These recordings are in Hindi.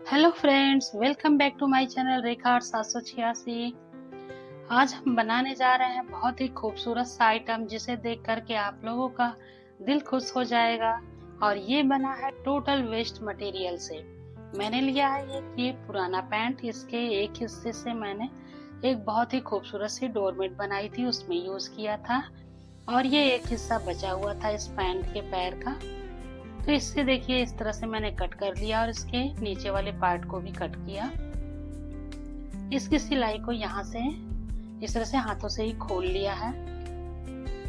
Hello friends, welcome back to my channel Rekha 786। आज हम बनाने जा रहे हैं बहुत ही खूबसूरत सा आइटम जिसे देख करके आप लोगों का दिल खुश हो जाएगा। और ये बना है टोटल वेस्ट मटेरियल से। मैंने लिया है ये पुराना पैंट। इसके एक हिस्से से मैंने एक बहुत ही खूबसूरत सी डोरमेट बनाई थी, उसमें यूज किया था। और ये एक हिस्सा बचा हुआ था इस पैंट के पैर का। तो इससे देखिए इस तरह से मैंने कट कर लिया और इसके नीचे वाले पार्ट को भी कट किया। इसकी सिलाई को यहाँ से इस तरह से हाथों से ही खोल लिया है।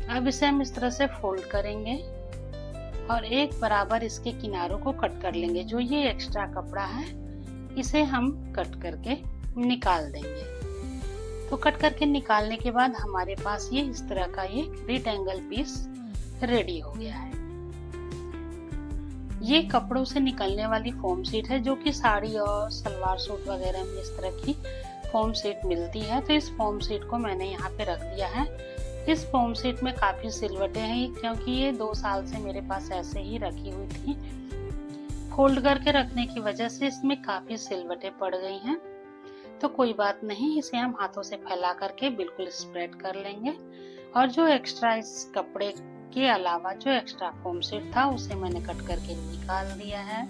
अब इसे हम इस तरह से फोल्ड करेंगे और एक बराबर इसके किनारों को कट कर लेंगे। जो ये एक्स्ट्रा कपड़ा है इसे हम कट करके निकाल देंगे। तो कट करके निकालने के बाद हमारे पास ये इस तरह का ये रेक्टेंगल पीस रेडी हो गया है। ये कपड़ों से निकलने वाली फोम शीट है, जो कि साड़ी और सलवार सूट वगैरह में इस तरह की फोम शीट मिलती है। तो इस फोम शीट को मैंने यहाँ पे रख दिया है। इस फोम शीट में काफी सिलवटें हैं, क्योंकि ये 2 साल से मेरे पास ऐसे ही रखी हुई थी। फोल्ड करके रखने की वजह से इसमें काफी सिलवटें पड़ गई हैं। तो कोई बात नहीं, इसे हम हाथों से फैला करके बिल्कुल स्प्रेड कर लेंगे। और जो एक्स्ट्रा इस कपड़े के अलावा जो एक्स्ट्रा फोम शीट था उसे मैंने कट करके निकाल दिया है।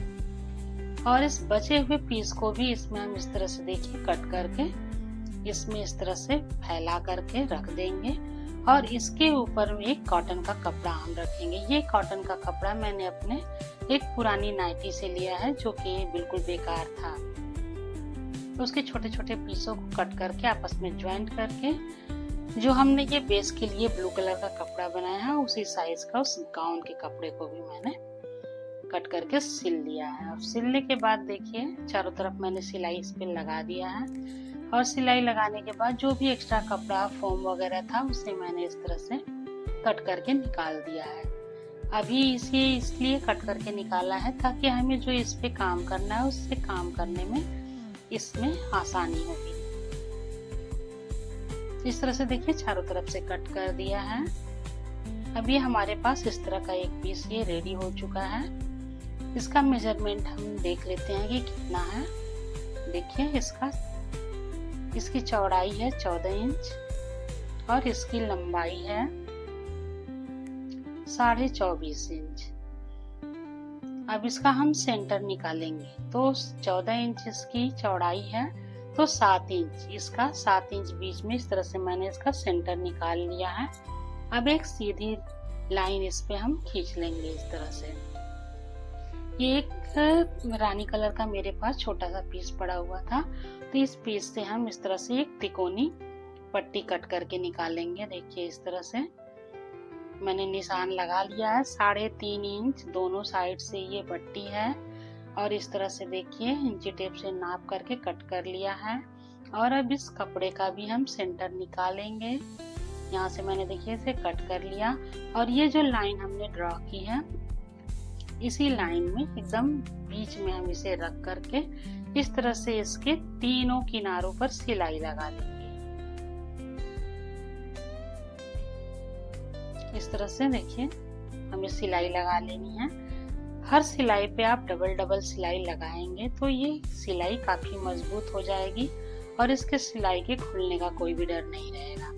और इस बचे हुए पीस को भी इसमें हम इस तरह से देखिए कट करके इसमें इस तरह से फैला करके रख देंगे। और इसके ऊपर एक कॉटन का कपड़ा हम रखेंगे। ये कॉटन का कपड़ा मैंने अपने एक पुरानी नाइटी से लिया है, जो कि बिल्कुल बेकार था। तो उसके छोटे छोटे पीसों को कट करके आपस में ज्वाइंट करके जो हमने ये बेस के लिए ब्लू कलर का कपड़ा बनाया है उसी साइज का उस गाउन के कपड़े को भी मैंने कट करके सिल लिया है। और सिलने के बाद देखिए चारों तरफ मैंने सिलाई इस पे लगा दिया है। और सिलाई लगाने के बाद जो भी एक्स्ट्रा कपड़ा फोम वगैरह था उसे मैंने इस तरह से कट करके निकाल दिया है। अभी इसे इसलिए कट करके निकाला है ताकि हमें जो इस पे काम करना है उससे काम करने में इसमें आसानी होगी। इस तरह से देखिए चारों तरफ से कट कर दिया है। अब ये हमारे पास इस तरह का एक पीस ये रेडी हो चुका है। इसका मेजरमेंट हम देख लेते हैं कि कितना है। देखिए इसकी चौड़ाई है 14 इंच और इसकी लंबाई है 24.5 इंच। अब इसका हम सेंटर निकालेंगे। तो 14 इंच इसकी चौड़ाई है, तो 7 इंच इसका 7 इंच बीच में इस तरह से मैंने इसका सेंटर निकाल लिया है। अब एक सीधी लाइन इस पे हम खींच लेंगे इस तरह से। ये एक रानी कलर का मेरे पास छोटा सा पीस पड़ा हुआ था, तो इस पीस से हम इस तरह से एक तिकोनी पट्टी कट करके निकालेंगे। देखिए इस तरह से मैंने निशान लगा लिया है। 3.5 इंच दोनों साइड से ये पट्टी है। और इस तरह से देखिए इंची टेप से नाप करके कट कर लिया है। और अब इस कपड़े का भी हम सेंटर निकालेंगे। यहाँ से मैंने देखिए इसे कट कर लिया। और ये जो लाइन हमने ड्रॉ की है इसी लाइन में एकदम बीच में हम इसे रख करके इस तरह से इसके तीनों किनारों पर सिलाई लगा लेंगे। इस तरह से देखिए हमें सिलाई लगा लेनी है। हर सिलाई पे आप डबल सिलाई लगाएंगे तो ये सिलाई काफी मजबूत हो जाएगी और इसके सिलाई के खुलने का कोई भी डर नहीं रहेगा।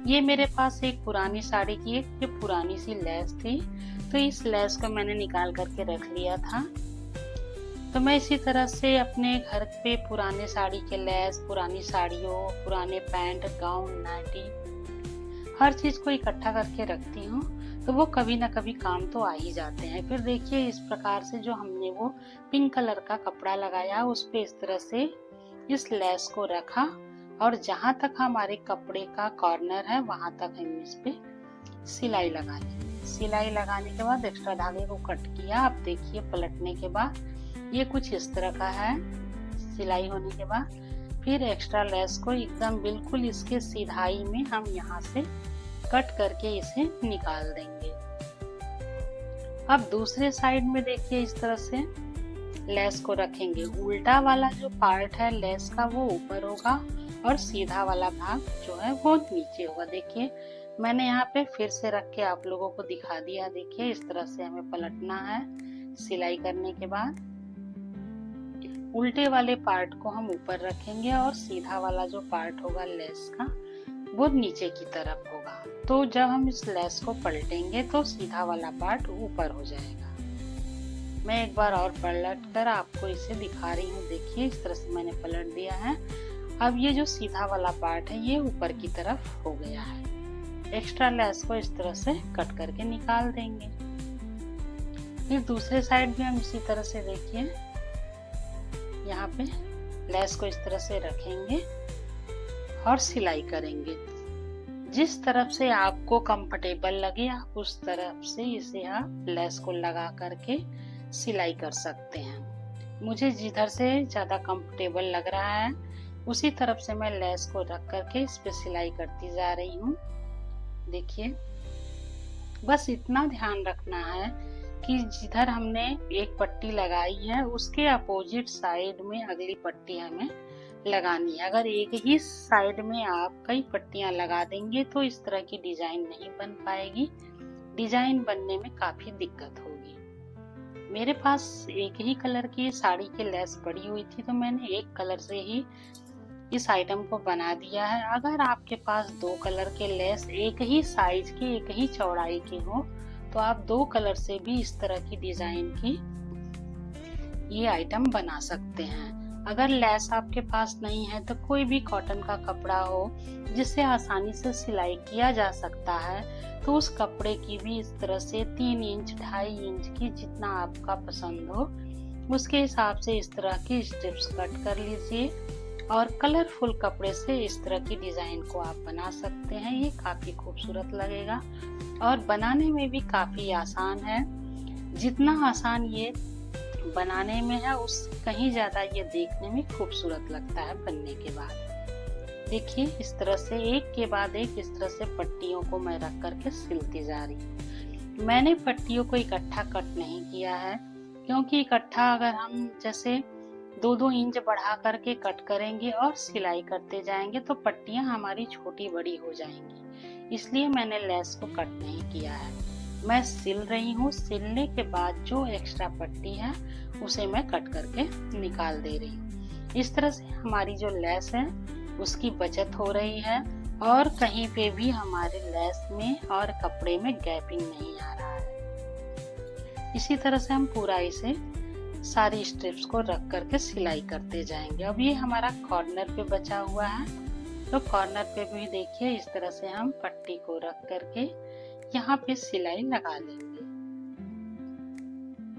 ये मेरे पास एक पुरानी साड़ी की एक पुरानी सी लेस थी, तो इस लेस को मैंने निकाल करके रख लिया था। तो मैं इसी तरह से अपने घर पे पुराने साड़ी के लेस, पुरानी साड़ियों, पुराने पैंट, गाउन, नाइटी हर चीज को इकट्ठा करके रखती हूँ। तो वो कभी ना कभी काम तो आ ही जाते हैं। फिर देखिए इस प्रकार से जो हमने वो पिंक कलर का कपड़ा लगाया उस पे इस तरह से इस लेस को रखा और जहां तक हमारे कपड़े का कॉर्नर है वहां तक हम इस पे सिलाई लगा लेंगे। सिलाई लगाने के बाद एक्स्ट्रा धागे को कट किया। अब देखिए पलटने के बाद ये कुछ इस तरह का है। सिलाई होने के बाद फिर एक्स्ट्रा लेस को एकदम बिल्कुल इसके सीधाई में हम यहाँ से कट करके इसे निकाल देंगे। अब दूसरे साइड में देखिए इस तरह से लेस को रखेंगे। उल्टा वाला जो पार्ट है लेस का वो ऊपर होगा और सीधा वाला भाग जो है वो नीचे होगा। देखिए मैंने यहाँ पे फिर से रख के आप लोगों को दिखा दिया। देखिए इस तरह से हमें पलटना है। सिलाई करने के बाद उल्टे वाले पार्ट को हम ऊपर रखेंगे और सीधा वाला जो पार्ट होगा लेस का वो नीचे की तरफ होगा। तो जब हम इस लेस को पलटेंगे तो सीधा वाला पार्ट ऊपर हो जाएगा। मैं एक बार और पलट कर आपको इसे दिखा रही हूँ। देखिए इस तरह से मैंने पलट दिया है। अब ये जो सीधा वाला पार्ट है ये ऊपर की तरफ हो गया है। एक्स्ट्रा लेस को इस तरह से कट करके निकाल देंगे। फिर दूसरे साइड भी हम इसी तरह से देखिए, यहाँ पे लेस को इस तरह से रखेंगे और सिलाई करेंगे। जिस तरफ से आपको कंफर्टेबल लगे आप उस तरफ से इसे आप लेस को लगा करके सिलाई कर सकते हैं। मुझे जिधर से ज्यादा कंफर्टेबल लग रहा है उसी तरफ से मैं लेस को रख करके इस पे सिलाई करती जा रही हूँ। देखिए बस इतना ध्यान रखना है कि जिधर हमने एक पट्टी लगाई है उसके अपोजिट साइड में अगली पट्टी हमें लगानी है। अगर एक ही साइड में आप कई पट्टियां लगा देंगे तो इस तरह की डिजाइन नहीं बन पाएगी। डिजाइन बनने में काफी दिक्कत होगी। मेरे पास एक ही कलर की साड़ी की लेस पड़ी हुई थी तो मैंने एक कलर से ही इस आइटम को बना दिया है। अगर आपके पास दो कलर के लेस एक ही साइज के एक ही चौड़ाई के हो तो आप दो कलर से भी इस तरह की डिजाइन की ये आइटम बना सकते हैं। अगर लेस आपके पास नहीं है तो कोई भी कॉटन का कपड़ा हो जिससे आसानी से सिलाई किया जा सकता है तो उस कपड़े की भी इस तरह से 3 इंच 2.5 इंच की जितना आपका पसंद हो उसके हिसाब से इस तरह की स्ट्रिप्स कट कर लीजिए और कलरफुल कपड़े से इस तरह की डिजाइन को आप बना सकते हैं। ये काफी खूबसूरत लगेगा और बनाने में भी काफी आसान है। जितना आसान ये बनाने में है उस कहीं ज्यादा ये देखने में खूबसूरत लगता है बनने के बाद। देखिए इस तरह से एक के बाद एक इस तरह से पट्टियों को मैं रख करके सिलती जा रही हूँ। मैंने पट्टियों को इकट्ठा कट नहीं किया है क्योंकि इकट्ठा अगर हम जैसे 2-2 इंच बढ़ा करके कट करेंगे और सिलाई करते जाएंगे तो पट्टियां हमारी छोटी बड़ी हो जाएंगी, इसलिए मैंने लेस को कट नहीं किया है। मैं सिल रही हूँ। सिलने के बाद जो एक्स्ट्रा पट्टी है उसे मैं कट करके निकाल दे रही हूँ। इस तरह से हमारी जो लेस है उसकी बचत हो रही है और कहीं पे भी हमारे लेस में और कपड़े में गैपिंग नहीं आ रहा है। इसी तरह से हम पूरा इसे सारी स्ट्रिप्स को रख करके सिलाई करते जाएंगे। अब ये हमारा कॉर्नर पे बचा हुआ है तो कॉर्नर पे भी देखिए इस तरह से हम पट्टी को रख करके यहाँ पे सिलाई लगा लेंगे।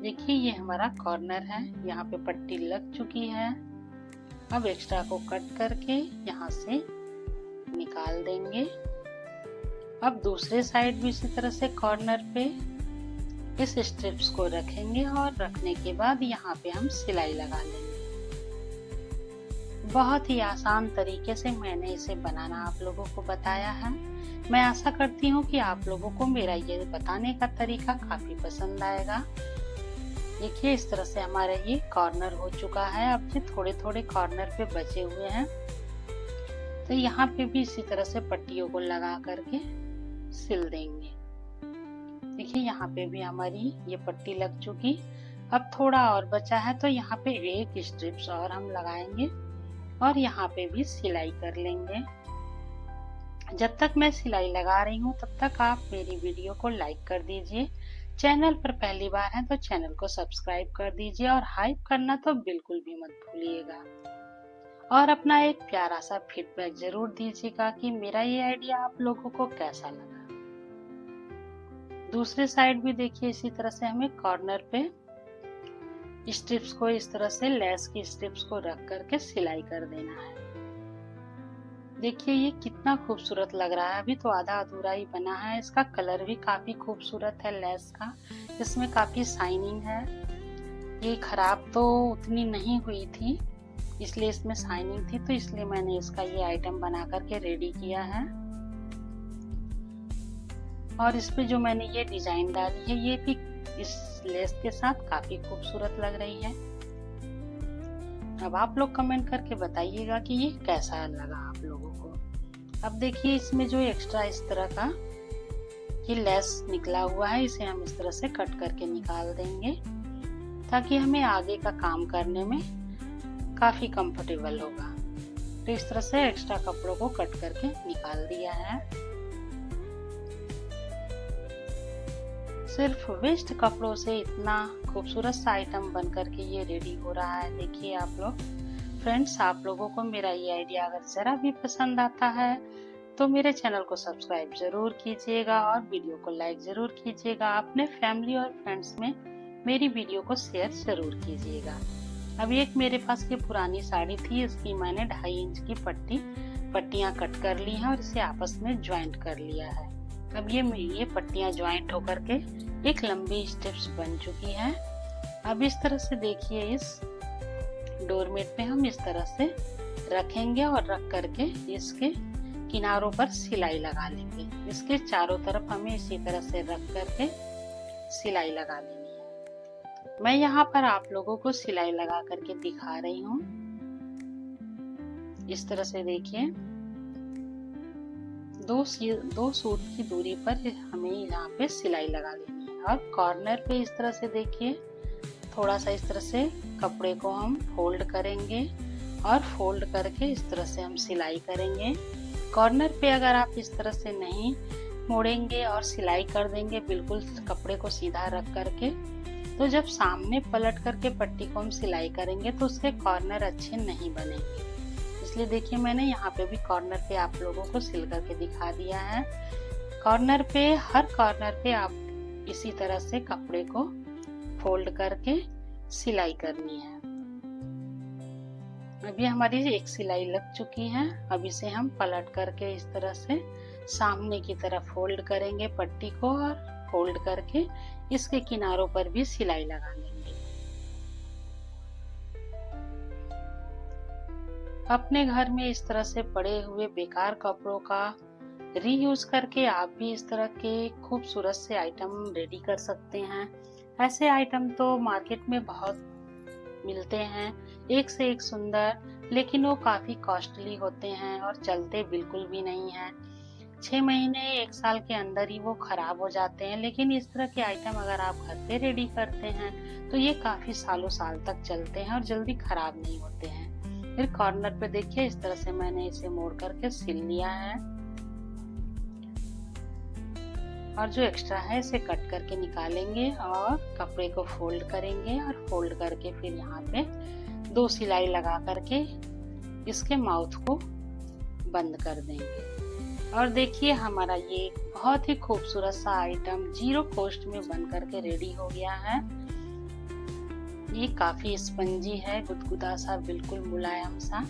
देखिए ये हमारा कॉर्नर है, यहाँ पे पट्टी लग चुकी है। अब एक्स्ट्रा को कट करके यहाँ से निकाल देंगे। अब दूसरे साइड भी इसी तरह से कॉर्नर पे इस स्ट्रिप्स को रखेंगे और रखने के बाद यहाँ पे हम सिलाई लगा लेंगे। बहुत ही आसान तरीके से मैंने इसे बनाना आप लोगों को बताया है। मैं आशा करती हूँ कि आप लोगों को मेरा ये बताने का तरीका काफी पसंद आएगा। देखिए इस तरह से हमारा ये कॉर्नर हो चुका है। अब ये थोड़े थोड़े कॉर्नर पे बचे हुए हैं तो यहाँ पे भी इसी तरह से पट्टियों को लगा करके सिल देंगे। देखिए यहाँ पे भी हमारी ये पट्टी लग चुकी। अब थोड़ा और बचा है तो यहाँ पे एक स्ट्रिप्स और हम लगाएंगे और यहाँ पे भी सिलाई कर लेंगे। जब तक मैं सिलाई लगा रही हूँ तब तक आप मेरी वीडियो को लाइक कर दीजिए। चैनल पर पहली बार है तो चैनल को सब्सक्राइब कर दीजिए और हाइप करना तो बिल्कुल भी मत भूलिएगा और अपना एक प्यारा सा फीडबैक जरूर दीजिएगा कि मेरा ये आइडिया आप लोगों को कैसा लगा। दूसरे साइड भी देखिए इसी तरह से हमें कॉर्नर पे स्ट्रिप्स को इस तरह से लेस की स्ट्रिप्स को रख करके सिलाई कर देना है। देखिए ये कितना खूबसूरत लग रहा है। अभी तो आधा अधूरा ही बना है। इसका कलर भी काफी खूबसूरत है लेस का, इसमें काफी शाइनिंग है। ये खराब तो उतनी नहीं हुई थी इसलिए इसमें शाइनिंग थी तो इसलिए मैंने इसका ये आइटम बना करके रेडी किया है। और इस पे जो मैंने ये डिजाइन डाली है ये भी इस लेस के साथ काफी खूबसूरत लग रही है। अब आप लोग कमेंट करके बताइएगा कि ये कैसा लगा आप लोगों को। अब देखिए इसमें जो एक्स्ट्रा इस तरह का ये लेस निकला हुआ है इसे हम इस तरह से कट करके निकाल देंगे ताकि हमें आगे का काम करने में काफी कंफर्टेबल होगा। तो इस तरह से एक्स्ट्रा कपड़ों को कट करके निकाल दिया है। सिर्फ वेस्ट कपड़ों से इतना खूबसूरत सा आइटम बन करके ये रेडी हो रहा है। देखिए आप लोग। फ्रेंड्स, आप लोगों को मेरा ये आइडिया अगर जरा भी पसंद आता है तो मेरे चैनल को सब्सक्राइब जरूर कीजिएगा और वीडियो को लाइक जरूर कीजिएगा। अपने फैमिली और फ्रेंड्स में मेरी वीडियो को शेयर जरूर कीजिएगा। अभी एक मेरे पास ये पुरानी साड़ी थी, इसकी मैंने 2.5 इंच की पट्टियां कट कर ली हैं और इसे आपस में ज्वाइंट कर लिया है। अब ये पट्टियां ज्वाइंट होकर के एक लंबी स्टेप्स बन चुकी है। अब इस तरह से देखिए, इस डोरमेट पे हम इस तरह से रखेंगे और रख करके इसके किनारों पर सिलाई लगा लेंगे। इसके चारों तरफ हमें इसी तरह से रख करके सिलाई लगा लेनी है। मैं यहाँ पर आप लोगों को सिलाई लगा करके दिखा रही हूँ। इस तरह से देखिए, दो सूट की दूरी पर हमें यहाँ पे सिलाई लगा लेनी है और कॉर्नर पे इस तरह से देखिए, थोड़ा सा इस तरह से कपड़े को हम फोल्ड करेंगे और फोल्ड करके इस तरह से हम सिलाई करेंगे। कॉर्नर पे अगर आप इस तरह से नहीं मोड़ेंगे और सिलाई कर देंगे बिल्कुल कपड़े को सीधा रख करके, तो जब सामने पलट करके पट्टी को हम सिलाई करेंगे तो उसके कॉर्नर अच्छे नहीं बनेंगे। इसलिए देखिए, मैंने यहाँ पे भी कॉर्नर पे आप लोगों को सिल करके दिखा दिया है। कॉर्नर पे, हर कॉर्नर पे आप इसी तरह से कपड़े को फोल्ड करके सिलाई करनी है। अभी हमारी एक सिलाई लग चुकी है। अब इसे हम पलट करके इस तरह से सामने की तरफ फोल्ड करेंगे पट्टी को और फोल्ड करके इसके किनारों पर भी सिलाई लगा लेंगे। अपने घर में इस तरह से पड़े हुए बेकार कपड़ों का रीयूज करके आप भी इस तरह के खूबसूरत से आइटम रेडी कर सकते हैं। ऐसे आइटम तो मार्केट में बहुत मिलते हैं, एक से एक सुंदर, लेकिन वो काफी कॉस्टली होते हैं और चलते बिल्कुल भी नहीं हैं। 6 महीने 1 साल के अंदर ही वो खराब हो जाते हैं। लेकिन इस तरह के आइटम अगर आप घर पे रेडी करते हैं तो ये काफी सालों साल तक चलते हैं और जल्दी खराब नहीं होते हैं। फिर कॉर्नर पे देखिए, इस तरह से मैंने इसे मोड़ करके सिल लिया है और जो एक्स्ट्रा है इसे कट करके निकालेंगे और कपड़े को फोल्ड करेंगे और फोल्ड करके फिर यहाँ पे 2 सिलाई लगा करके इसके माउथ को बंद कर देंगे। और देखिए, हमारा ये बहुत ही खूबसूरत सा आइटम 0 कॉस्ट में बन करके रेडी हो गया है। ये काफी स्पंजी है, गुदगुदा सा, बिल्कुल मुलायम सा।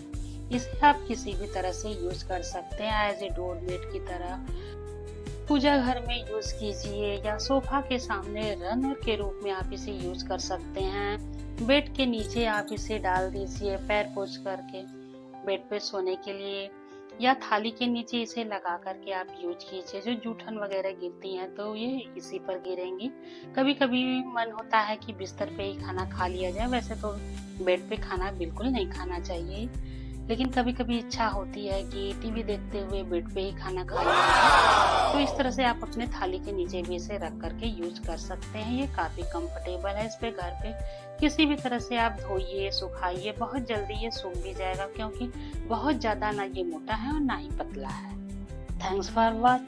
इसे आप किसी भी तरह से यूज कर सकते हैं, एज ए डोरमेट की तरह पूजा घर में यूज कीजिए या सोफा के सामने रनर के रूप में आप इसे यूज कर सकते हैं। बेड के नीचे आप इसे डाल दीजिए पैर पोछ करके बेड पे सोने के लिए, या थाली के नीचे इसे लगा करके आप यूज कीजिए। जो जूठन वगैरह गिरती हैं तो ये इसी पर गिरेंगी। कभी कभी मन होता है कि बिस्तर पे ही खाना खा लिया जाए, वैसे तो बेड पे खाना बिल्कुल नहीं खाना चाहिए, लेकिन कभी कभी इच्छा होती है कि टीवी देखते हुए बेड पे ही खाना खा लिया जाए, तो इस तरह से आप अपने थाली के नीचे भी इसे रख करके यूज कर सकते हैं। ये काफी कंफर्टेबल है। इस पे घर पे किसी भी तरह से आप धोइए, सुखाइए, बहुत जल्दी ये सूख भी जाएगा, क्योंकि बहुत ज्यादा ना ये मोटा है और ना ही पतला है। Thanks for watching.